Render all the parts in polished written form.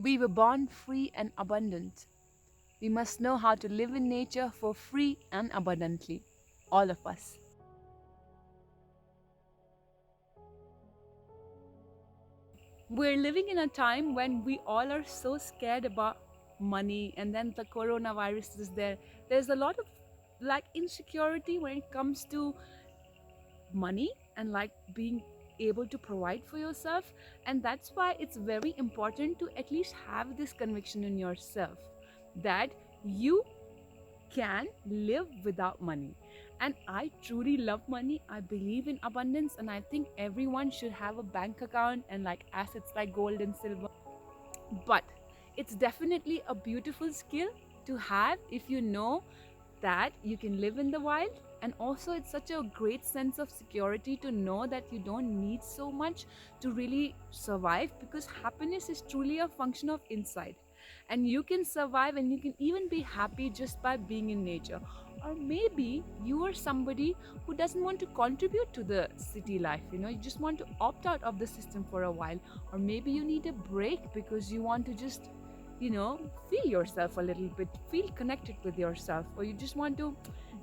We were born free and abundant. We must know how to live in nature for free and abundantly. All of us. We're living in a time when we all are so scared about money, and then the coronavirus is there. There's a lot of insecurity when it comes to money and being able to provide for yourself, and that's why it's very important to at least have this conviction in yourself that you can live without money. And I truly love money. I believe in abundance, and I think everyone should have a bank account and assets like gold and silver. But it's definitely a beautiful skill to have if you know that you can live in the wild. And also, it's such a great sense of security to know that you don't need so much to really survive, because happiness is truly a function of inside, and you can survive and you can even be happy just by being in nature. Or maybe you are somebody who doesn't want to contribute to the city life, you just want to opt out of the system for a while. Or maybe you need a break because you want to just feel yourself a little bit, feel connected with yourself, or you just want to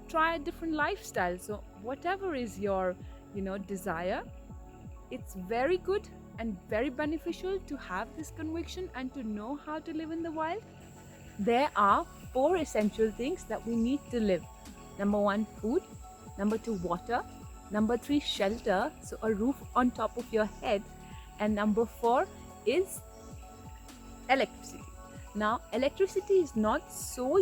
try a different lifestyle. So whatever is your desire, it's very good and very beneficial to have this conviction and to know how to live in the wild. There are four essential things that we need to live. Number one, food. Number two, water. Number three, shelter, so a roof on top of your head. And number four is electricity. Now, electricity is not so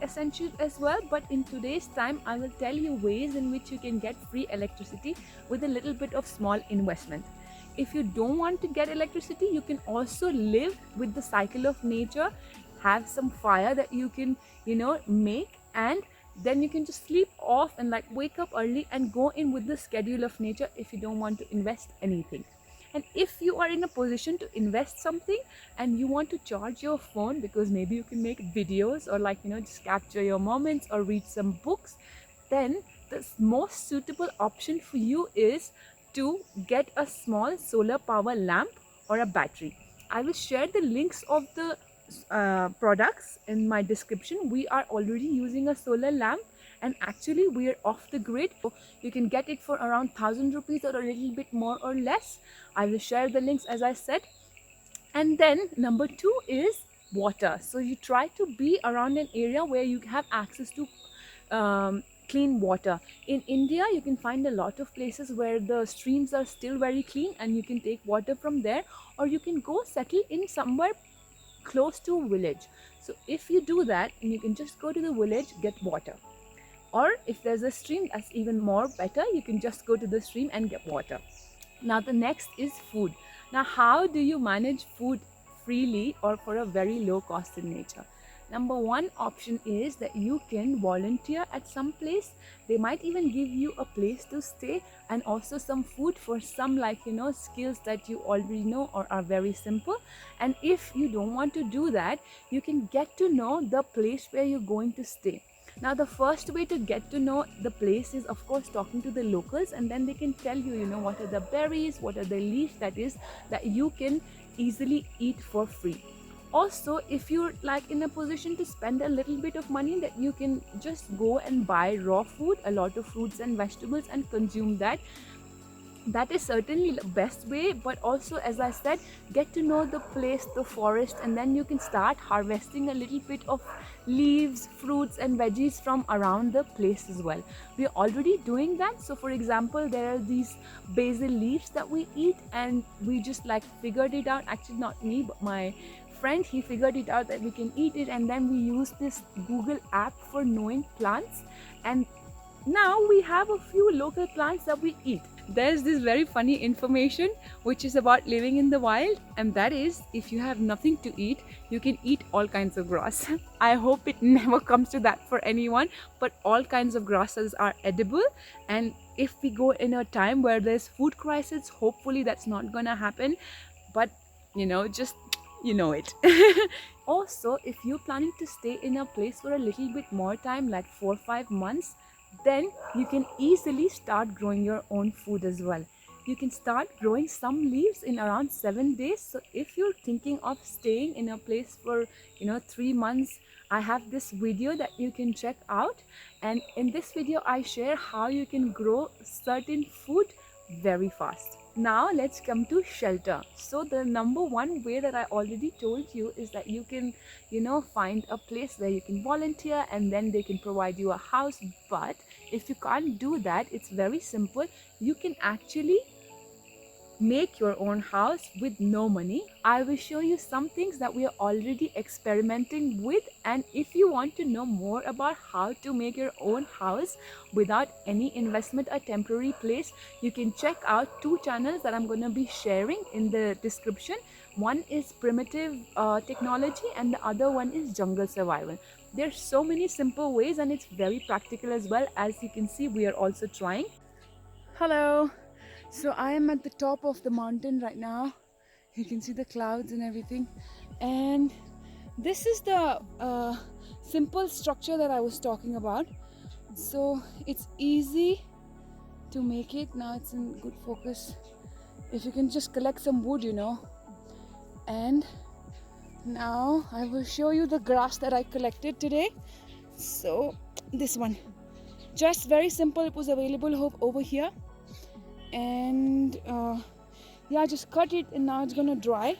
essential as well, but in today's time, I will tell you ways in which you can get free electricity with a little bit of small investment. If you don't want to get electricity, you can also live with the cycle of nature, have some fire that you can, make, and then you can just sleep off and wake up early and go in with the schedule of nature if you don't want to invest anything. And if you are in a position to invest something and you want to charge your phone because maybe you can make videos or just capture your moments or read some books, then the most suitable option for you is to get a small solar power lamp or a battery. I will share the links of the products in my description. We are already using a solar lamp, and actually we are off the grid, so you can get it for around 1,000 rupees or a little bit more or less. I will share the links as I said. And then number two is water. So you try to be around an area where you have access to clean water. In India, you can find a lot of places where the streams are still very clean and you can take water from there, or you can go settle in somewhere close to a village. So if you do that, and you can just go to the village, get water. Or if there's a stream, that's even more better, you can just go to the stream and get water. Now the next is food. Now how do you manage food freely or for a very low cost in nature? Number one option is that you can volunteer at some place. They might even give you a place to stay and also some food for some skills that you already know or are very simple. And if you don't want to do that, you can get to know the place where you're going to stay. Now the first way to get to know the place is of course talking to the locals, and then they can tell you what are the berries, what are the leaves that you can easily eat for free. Also, if you're in a position to spend a little bit of money, that you can just go and buy raw food, a lot of fruits and vegetables, and consume that. That is certainly the best way. But also, as I said, get to know the place, the forest, and then you can start harvesting a little bit of leaves, fruits and veggies from around the place as well. We are already doing that. So for example, there are these basil leaves that we eat, and we just figured it out. Actually, not me, but my friend, he figured it out that we can eat it, and then we use this Google app for knowing plants, and now we have a few local plants that we eat. There's this very funny information which is about living in the wild, and that is, if you have nothing to eat, you can eat all kinds of grass. I hope it never comes to that for anyone, but all kinds of grasses are edible. And if we go in a time where there's food crisis, hopefully that's not gonna happen, but just it. Also, if you're planning to stay in a place for a little bit more time, like 4 or 5 months, then you can easily start growing your own food as well. you can start growing some leaves in around 7 days. So if you're thinking of staying in a place for 3 months, I have this video that you can check out, and in this video I share how you can grow certain food very fast. Now let's come to shelter. So the number one way that I already told you is that you can find a place where you can volunteer and then they can provide you a house. But if you can't do that, it's very simple. You can actually make your own house with no money. I will show you some things that we are already experimenting with, and if you want to know more about how to make your own house without any investment or temporary place, you can check out two channels that I'm going to be sharing in the description. One is primitive technology and the other one is jungle survival. There's so many simple ways and it's very practical as well. As you can see, we are also trying. Hello. So I am at the top of the mountain right now. You can see the clouds and everything. And this is the simple structure that I was talking about. So it's easy to make it. Now it's in good focus. If you can just collect some wood, And now I will show you the grass that I collected today. So this one. Just very simple. It was available over here. And yeah, just cut it and now it's gonna dry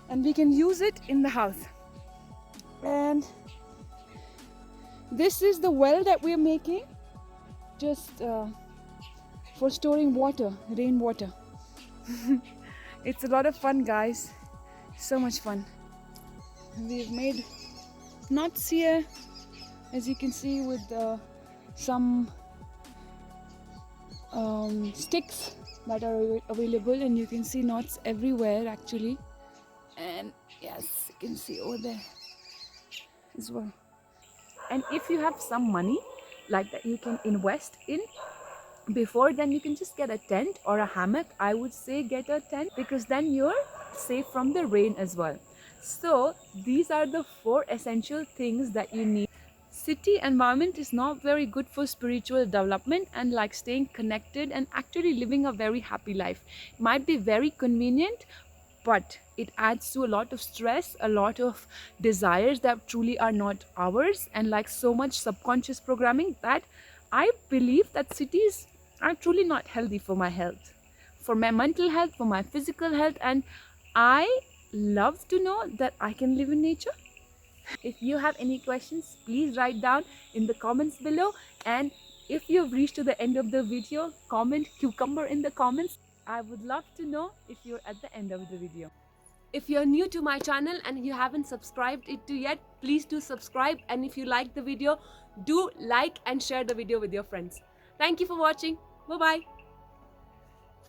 and we can use it in the house. And this is the well that we're making just for storing water, rainwater. It's a lot of fun, guys, so much fun. We've made knots here, as you can see, with some sticks that are available, and you can see knots everywhere actually. And yes, you can see over there as well. And if you have some money like that you can invest in before, then you can just get a tent or a hammock. I would say get a tent because then you're safe from the rain as well. So these are the 4 essential things that you need. City environment is not very good for spiritual development and like staying connected and actually living a very happy life. It might be very convenient, but it adds to a lot of stress, a lot of desires that truly are not ours, and like so much subconscious programming that I believe that cities are truly not healthy for my health, for my mental health, for my physical health. And I love to know that I can live in nature. If you have any questions, please write down in the comments below. And if you've reached to the end of the video, comment cucumber in the comments. I would love to know if you're at the end of the video. If you're new to my channel and you haven't subscribed it to yet, please do subscribe. And if you like the video, do like and share the video with your friends. Thank you for watching. Bye-bye.